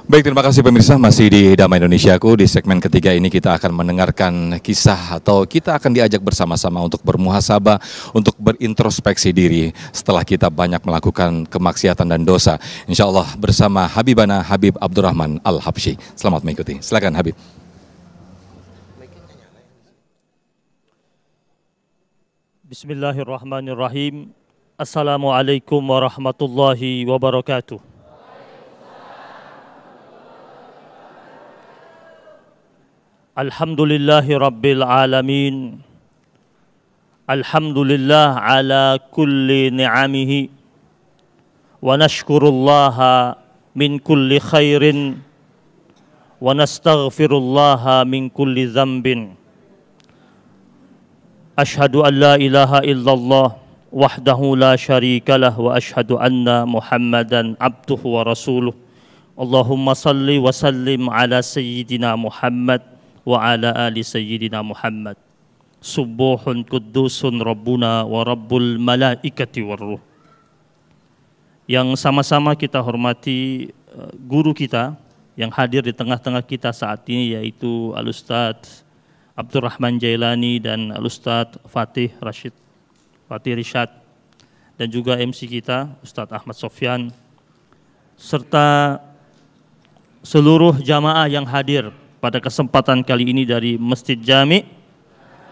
Baik, terima kasih pemirsa, masih di Damai Indonesiaku. Di segmen ketiga ini kita akan mendengarkan kisah atau kita akan diajak bersama-sama untuk bermuhasabah, untuk berintrospeksi diri setelah kita banyak melakukan kemaksiatan dan dosa. Insya Allah bersama Habibana Habib Abdurrahman Al-Habsyi. Selamat mengikuti, silakan Habib. Bismillahirrahmanirrahim. Assalamualaikum warahmatullahi wabarakatuh. Alhamdulillahi Rabbil Alamin. Alhamdulillah ala kulli ni'amihi. Wa nashkurullaha min kulli khairin. Wa nastaghfirullaha min kulli dhanbin. Ashhadu an la ilaha illallah wahdahu la syarika lah wa ashhadu anna Muhammadan abduhu wa rasuluh. Allahumma salli wa sallim ala sayyidina Muhammad wa ala ali sayyidina Muhammad. Subuhun kuddusun Rabbuna wa Rabbul malaikati warruh. Yang sama-sama kita hormati guru kita yang hadir di tengah-tengah kita saat ini, yaitu Al-Ustadz Abdurrahman Jailani dan Al-Ustadz Fatih Rishad, dan juga MC kita Ustadz Ahmad Sofyan, serta seluruh jamaah yang hadir pada kesempatan kali ini dari Masjid Jami'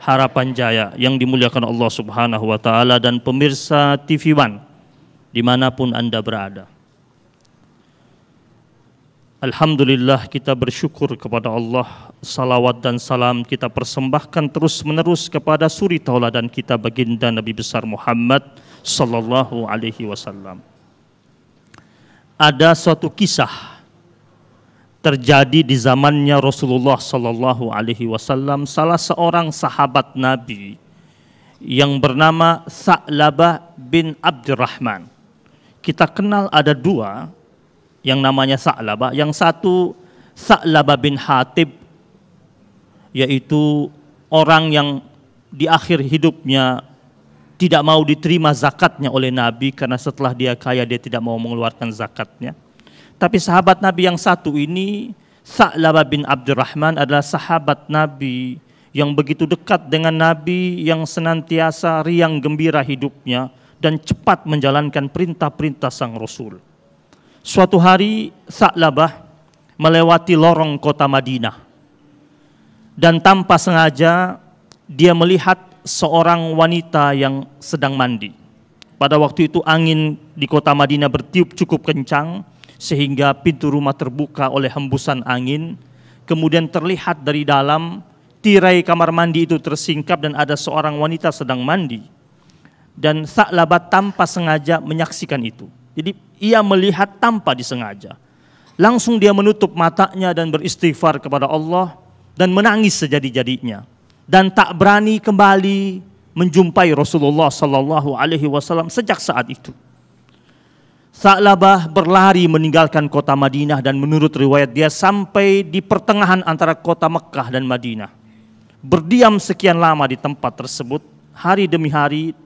Harapan Jaya yang dimuliakan Allah Subhanahu wa Ta'ala, dan pemirsa TV One dimanapun Anda berada. Alhamdulillah, kita bersyukur kepada Allah. Salawat dan salam kita persembahkan terus menerus kepada suri tauladan kita, baginda Nabi besar Muhammad sallallahu alaihi wasallam. Ada suatu kisah terjadi di zamannya Rasulullah sallallahu alaihi wasallam. Salah seorang sahabat Nabi yang bernama Sa'labah bin Abdurrahman. Kita kenal ada dua yang namanya Sa'labah. Yang satu Sa'labah bin Hatib, yaitu orang yang di akhir hidupnya tidak mau diterima zakatnya oleh Nabi karena setelah dia kaya dia tidak mau mengeluarkan zakatnya. Tapi sahabat Nabi yang satu ini, Sa'labah bin Abdurrahman, adalah sahabat Nabi yang begitu dekat dengan Nabi, yang senantiasa riang gembira hidupnya dan cepat menjalankan perintah-perintah sang Rasul. Suatu hari Sa'labah melewati lorong kota Madinah dan tanpa sengaja dia melihat seorang wanita yang sedang mandi. Pada waktu itu angin di kota Madinah bertiup cukup kencang sehingga pintu rumah terbuka oleh hembusan angin. Kemudian terlihat dari dalam tirai kamar mandi itu tersingkap dan ada seorang wanita sedang mandi. Dan Sa'labah tanpa sengaja menyaksikan itu. Jadi ia melihat tanpa disengaja. Langsung dia menutup matanya dan beristighfar kepada Allah dan menangis sejadi-jadinya. Dan tak berani kembali menjumpai Rasulullah sallallahu alaihi wasallam sejak saat itu. Sa'labah berlari meninggalkan kota Madinah dan menurut riwayat dia sampai di pertengahan antara kota Mekah dan Madinah. Berdiam sekian lama di tempat tersebut, hari demi hari,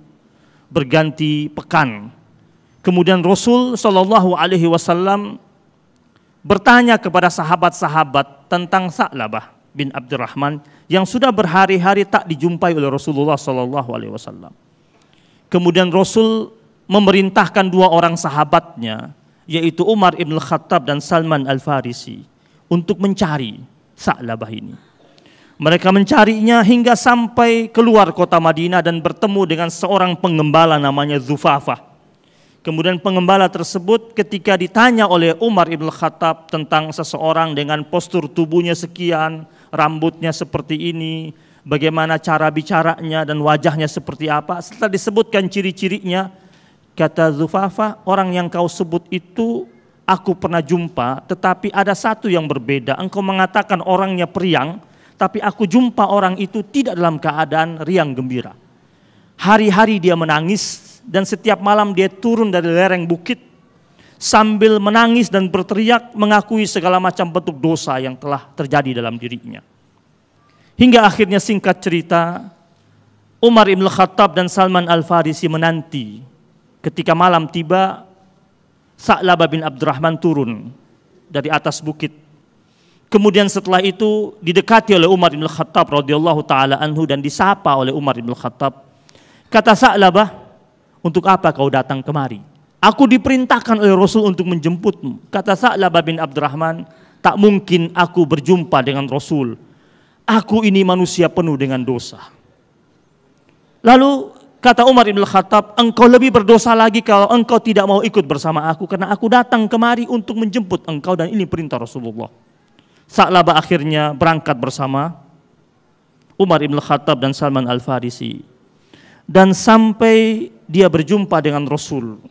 berganti pekan. Kemudian Rasul sallallahu alaihi wasallam bertanya kepada sahabat-sahabat tentang Sa'labah bin Abdurrahman yang sudah berhari-hari tak dijumpai oleh Rasulullah sallallahu alaihi wasallam. Kemudian Rasul memerintahkan dua orang sahabatnya, yaitu Umar ibn Khattab dan Salman Al-Farisi, untuk mencari Sa'labah ini. Mereka mencarinya hingga sampai keluar kota Madinah dan bertemu dengan seorang pengembala namanya Dzufafah. Kemudian pengembala tersebut ketika ditanya oleh Umar ibn Khattab tentang seseorang dengan postur tubuhnya sekian, rambutnya seperti ini, bagaimana cara bicaranya dan wajahnya seperti apa, setelah disebutkan ciri-cirinya, kata Dzufafah, orang yang kau sebut itu aku pernah jumpa, tetapi ada satu yang berbeda. Engkau mengatakan orangnya periang, tapi aku jumpa orang itu tidak dalam keadaan riang gembira. Hari-hari dia menangis dan setiap malam dia turun dari lereng bukit sambil menangis dan berteriak mengakui segala macam bentuk dosa yang telah terjadi dalam dirinya. Hingga akhirnya singkat cerita, Umar ibn Khattab dan Salman Al-Farisi menanti. Ketika malam tiba, Sa'labah bin Abdurrahman turun dari atas bukit. Kemudian setelah itu didekati oleh Umar bin Khattab radhiyallahu taala anhu dan disapa oleh Umar bin Khattab. Kata Sa'labah, untuk apa kau datang kemari? Aku diperintahkan oleh Rasul untuk menjemputmu. Kata Sa'labah bin Abdurrahman, tak mungkin aku berjumpa dengan Rasul. Aku ini manusia penuh dengan dosa. Lalu kata Umar bin Khattab, engkau lebih berdosa lagi kalau engkau tidak mau ikut bersama aku, karena aku datang kemari untuk menjemput engkau dan ini perintah Rasulullah. Sa'labah akhirnya berangkat bersama Umar bin Khattab dan Salman Al-Farisi. Dan sampai dia berjumpa dengan Rasul.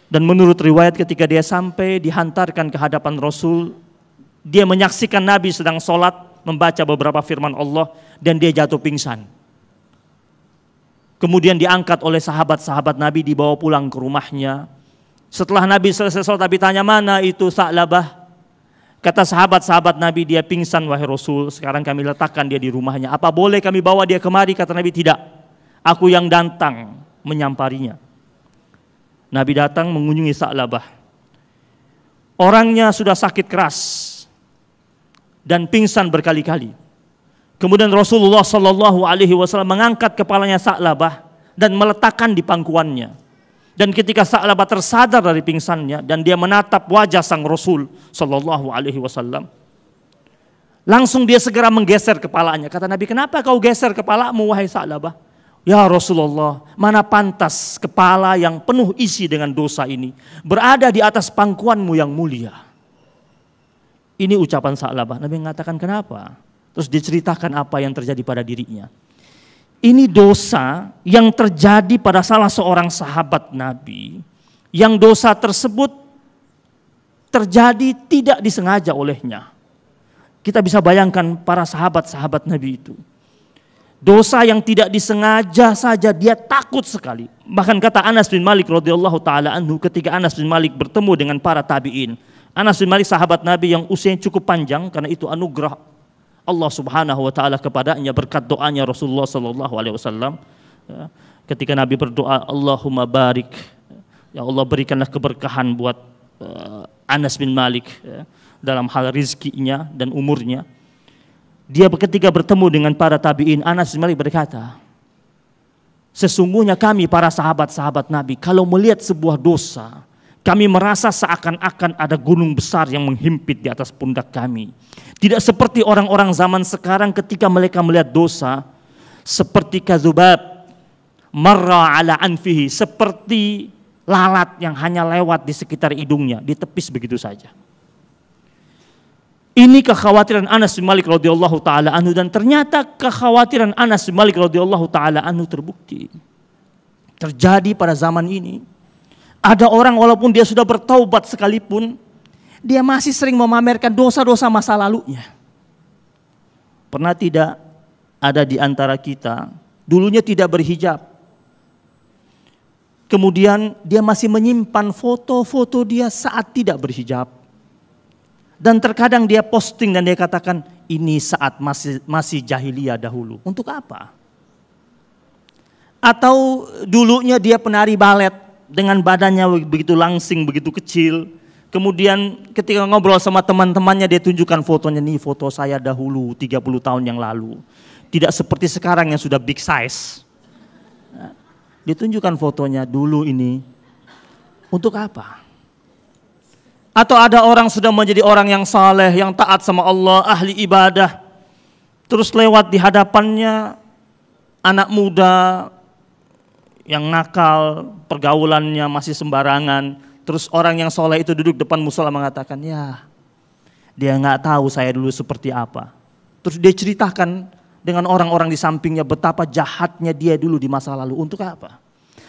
Dan menurut riwayat ketika dia sampai dihantarkan ke hadapan Rasul, dia menyaksikan Nabi sedang sholat, membaca beberapa firman Allah dan dia jatuh pingsan. Kemudian diangkat oleh sahabat-sahabat Nabi, dibawa pulang ke rumahnya. Setelah Nabi selesai sholat, Nabi tanya, mana itu Sa'labah? Kata sahabat-sahabat Nabi, dia pingsan wahai Rasul, sekarang kami letakkan dia di rumahnya. Apa boleh kami bawa dia kemari? Kata Nabi, tidak. Aku yang datang menyamparinya. Nabi datang mengunjungi Sa'labah. Orangnya sudah sakit keras dan pingsan berkali-kali. Kemudian Rasulullah SAW mengangkat kepalanya Sa'labah dan meletakkan di pangkuannya. Dan ketika Sa'labah tersadar dari pingsannya dan dia menatap wajah sang Rasul SAW, langsung dia segera menggeser kepalanya. Kata Nabi, kenapa kau geser kepalamu wahai Sa'labah? Ya Rasulullah, mana pantas kepala yang penuh isi dengan dosa ini berada di atas pangkuanmu yang mulia. Ini ucapan Sa'labah. Nabi mengatakan kenapa? Terus diceritakan apa yang terjadi pada dirinya. Ini dosa yang terjadi pada salah seorang sahabat Nabi, yang dosa tersebut terjadi tidak disengaja olehnya. Kita bisa bayangkan para sahabat-sahabat Nabi itu. Dosa yang tidak disengaja saja dia takut sekali. Bahkan kata Anas bin Malik radhiyallahu taala anhu, ketika Anas bin Malik bertemu dengan para tabi'in. Anas bin Malik sahabat Nabi yang usianya cukup panjang, karena itu anugerah Allah Subhanahu wa taala kepadanya berkat doanya Rasulullah sallallahu alaihi wasallam. Ketika Nabi berdoa, Allahumma barik, ya Allah berikanlah keberkahan buat Anas bin Malik dalam hal rizkinya dan umurnya. Dia ketika bertemu dengan para tabi'in, Anas bin Malik berkata, sesungguhnya kami para sahabat-sahabat Nabi kalau melihat sebuah dosa, kami merasa seakan-akan ada gunung besar yang menghimpit di atas pundak kami. Tidak seperti orang-orang zaman sekarang ketika mereka melihat dosa, seperti kadzubab marra ala anfihi, seperti lalat yang hanya lewat di sekitar hidungnya, ditepis begitu saja. Ini kekhawatiran Anas bin Malik radhiyallahu taala anhu, dan ternyata kekhawatiran Anas bin Malik radhiyallahu taala anhu terbukti. Terjadi pada zaman ini. Ada orang walaupun dia sudah bertaubat sekalipun, dia masih sering memamerkan dosa-dosa masa lalunya. Pernah tidak ada di antara kita, dulunya tidak berhijab. Kemudian dia masih menyimpan foto-foto dia saat tidak berhijab. Dan terkadang dia posting dan dia katakan, ini saat masih jahiliyah dahulu. Untuk apa? Atau dulunya dia penari balet dengan badannya begitu langsing, begitu kecil. Kemudian ketika ngobrol sama teman-temannya, dia tunjukkan fotonya, nih foto saya dahulu 30 tahun yang lalu. Tidak seperti sekarang yang sudah big size. Dia tunjukkan fotonya dulu ini. Untuk apa? Atau ada orang sudah menjadi orang yang saleh, yang taat sama Allah, ahli ibadah. Terus lewat di hadapannya anak muda yang nakal, pergaulannya masih sembarangan. Terus orang yang soleh itu duduk depan musola mengatakan, ya dia nggak tahu saya dulu seperti apa. Terus dia ceritakan dengan orang-orang di sampingnya betapa jahatnya dia dulu di masa lalu. Untuk apa?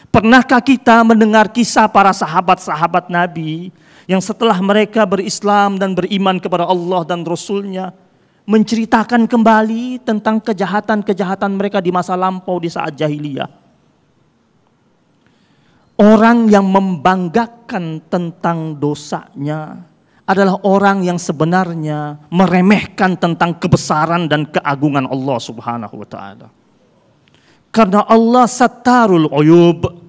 Pernahkah kita mendengar kisah para sahabat-sahabat Nabi yang setelah mereka berislam dan beriman kepada Allah dan Rasulnya, menceritakan kembali tentang kejahatan-kejahatan mereka di masa lampau di saat jahiliyah? Orang yang membanggakan tentang dosanya adalah orang yang sebenarnya meremehkan tentang kebesaran dan keagungan Allah Subhanahu wa taala. Karena Allah Sattarul Uyub.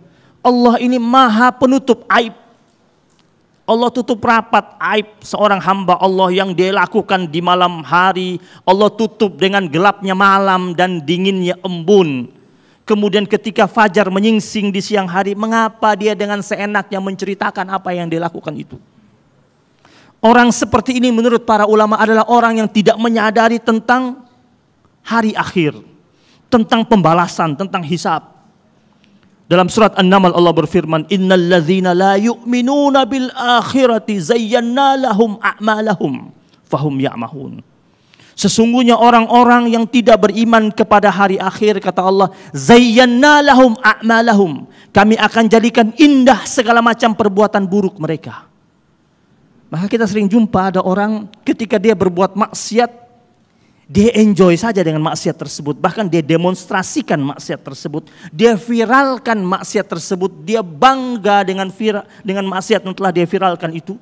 Allah ini maha penutup aib. Allah tutup rapat aib seorang hamba Allah yang dia lakukan di malam hari. Allah tutup dengan gelapnya malam dan dinginnya embun. Kemudian ketika fajar menyingsing di siang hari, mengapa dia dengan seenaknya menceritakan apa yang dia lakukan itu? Orang seperti ini menurut para ulama adalah orang yang tidak menyadari tentang hari akhir, tentang pembalasan, tentang hisab. Dalam surat An-Naml Allah berfirman, innal ladzina la yu'minuna bil akhirati zayyana lahum a'malahum fahum ya'mahun. Sesungguhnya orang-orang yang tidak beriman kepada hari akhir, kata Allah, zayyana lahum a'malahum, kami akan jadikan indah segala macam perbuatan buruk mereka. Maka kita sering jumpa ada orang ketika dia berbuat maksiat, dia enjoy saja dengan maksiat tersebut. Bahkan dia demonstrasikan maksiat tersebut. Dia viralkan maksiat tersebut. Dia bangga dengan maksiat yang telah dia viralkan itu.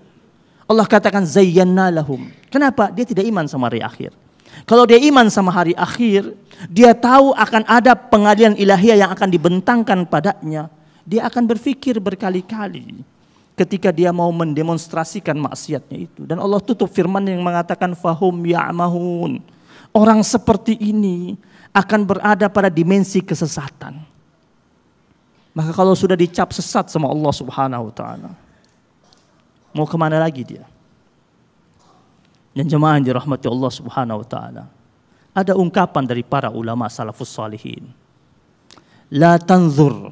Allah katakan zayyana lahum. Kenapa? Dia tidak iman sama hari akhir. Kalau dia iman sama hari akhir, dia tahu akan ada pengadilan ilahiyah yang akan dibentangkan padanya. Dia akan berpikir berkali-kali ketika dia mau mendemonstrasikan maksiatnya itu. Dan Allah tutup firman yang mengatakan fahum ya'mahun. Orang seperti ini akan berada pada dimensi kesesatan. Maka kalau sudah dicap sesat sama Allah Subhanahu wa taala, mau kemana lagi dia? Dan jemaah yang dirahmati Allah Subhanahu wa taala, ada ungkapan dari para ulama salafus salihin. La tanzur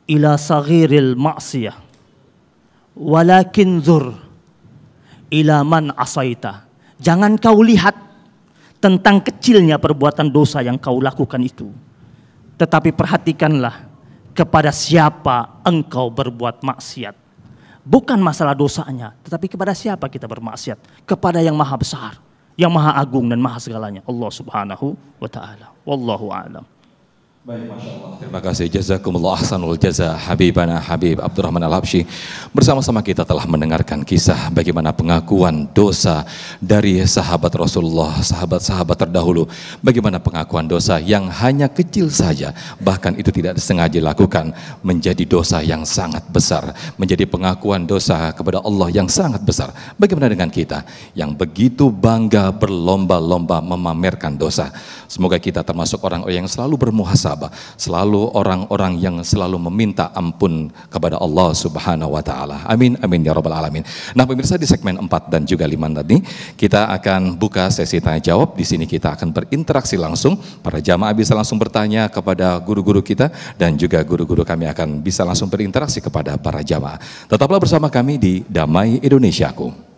ila saghiril ma'siyah, walakin zur ila man asaita. Jangan kau lihat tentang kecilnya perbuatan dosa yang kau lakukan itu, tetapi perhatikanlah kepada siapa engkau berbuat maksiat. Bukan masalah dosanya, tetapi kepada siapa kita bermaksiat. Kepada yang maha besar, yang maha agung dan maha segalanya, Allah Subhanahu wa ta'ala. Wallahu a'lam. Baik, Masya Allah. Terima kasih. Jazakumullah ahsanul jaza Habibana Habib Abdurrahman Al-Habsyi. Bersama-sama kita telah mendengarkan kisah bagaimana pengakuan dosa dari sahabat Rasulullah, sahabat-sahabat terdahulu. Bagaimana pengakuan dosa yang hanya kecil saja, bahkan itu tidak disengaja dilakukan, menjadi dosa yang sangat besar. Menjadi pengakuan dosa kepada Allah yang sangat besar. Bagaimana dengan kita yang begitu bangga berlomba-lomba memamerkan dosa? Semoga kita termasuk orang-orang yang selalu bermuhasabah, selalu orang-orang yang selalu meminta ampun kepada Allah Subhanahu wa taala. Amin amin ya rabbal alamin. Nah, pemirsa, di segmen 4 dan juga 5 tadi kita akan buka sesi tanya jawab. Di sini kita akan berinteraksi langsung. Para jamaah bisa langsung bertanya kepada guru-guru kita dan juga guru-guru kami akan bisa langsung berinteraksi kepada para jamaah. Tetaplah bersama kami di Damai Indonesiaku.